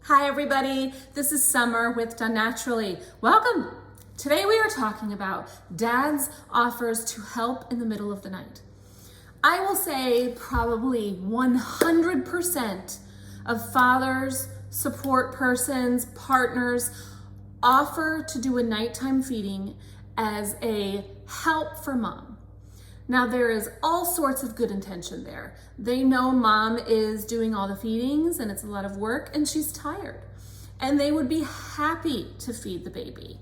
Hi everybody, this is Summer with Done Naturally. Welcome! Today we are talking about dad's offers to help in the middle of the night. I will say probably 100% of fathers, support persons, partners offer to do a nighttime feeding as a help for mom. Now there is all sorts of good intention there. They know mom is doing all the feedings and it's a lot of work and she's tired. And they would be happy to feed the baby.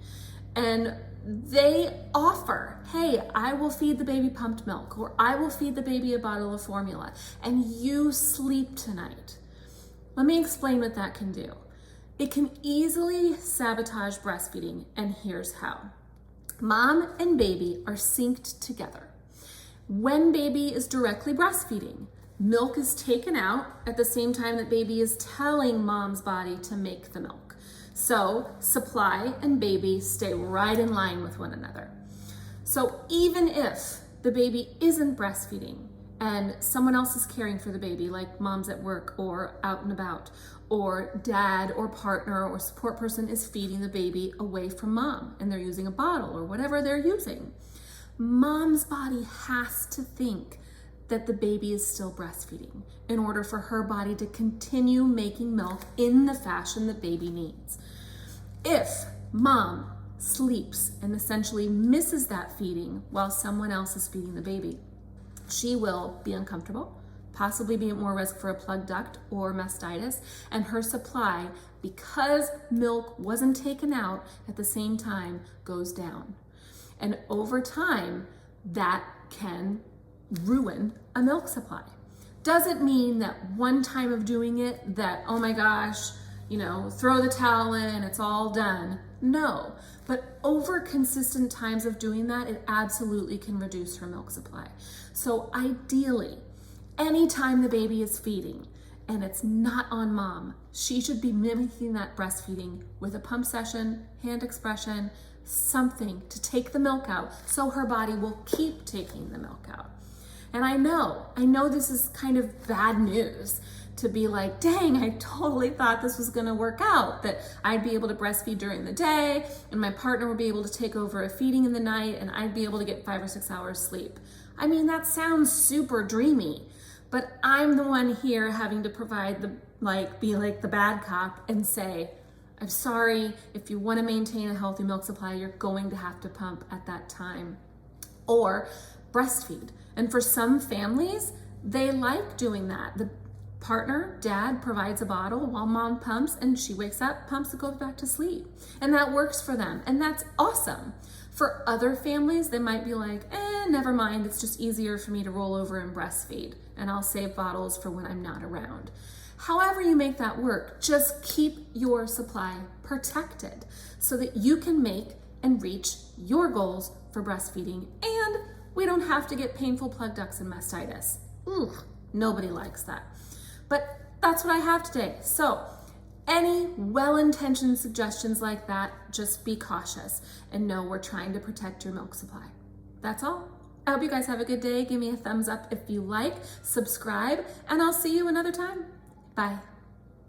And they offer, hey, I will feed the baby pumped milk, or I will feed the baby a bottle of formula, and you sleep tonight. Let me explain what that can do. It can easily sabotage breastfeeding, and here's how. Mom and baby are synced together. When baby is directly breastfeeding, milk is taken out at the same time that baby is telling mom's body to make the milk. So supply and baby stay right in line with one another. So even if the baby isn't breastfeeding and someone else is caring for the baby, like mom's at work or out and about, or dad or partner or support person is feeding the baby away from mom and they're using a bottle or whatever they're using, mom's body has to think that the baby is still breastfeeding in order for her body to continue making milk in the fashion that baby needs. If mom sleeps and essentially misses that feeding while someone else is feeding the baby, she will be uncomfortable, possibly be at more risk for a plugged duct or mastitis, and her supply, because milk wasn't taken out at the same time, goes down. And over time, that can ruin a milk supply. Doesn't mean that one time of doing it that, oh my gosh, throw the towel in, it's all done. No, but over consistent times of doing that, it absolutely can reduce her milk supply. So ideally, anytime the baby is feeding and it's not on mom, she should be mimicking that breastfeeding with a pump session, hand expression, something to take the milk out so her body will keep taking the milk out. And I know this is kind of bad news to be like, dang, I totally thought this was gonna work out, that I'd be able to breastfeed during the day and my partner would be able to take over a feeding in the night and I'd be able to get 5 or 6 hours sleep. I mean, that sounds super dreamy, but I'm the one here having to provide be like the bad cop and say, I'm sorry, if you want to maintain a healthy milk supply, you're going to have to pump at that time or breastfeed. And for some families, they like doing that. The partner, dad, provides a bottle while mom pumps and she wakes up, pumps, and goes back to sleep. And that works for them. And that's awesome. For other families, they might be like, never mind. It's just easier for me to roll over and breastfeed and I'll save bottles for when I'm not around. However you make that work, just keep your supply protected so that you can make and reach your goals for breastfeeding and we don't have to get painful plug ducts and mastitis. Ooh, nobody likes that. But that's what I have today. So any well-intentioned suggestions like that, just be cautious and know we're trying to protect your milk supply. That's all. I hope you guys have a good day. Give me a thumbs up if you like, subscribe, and I'll see you another time. Bye.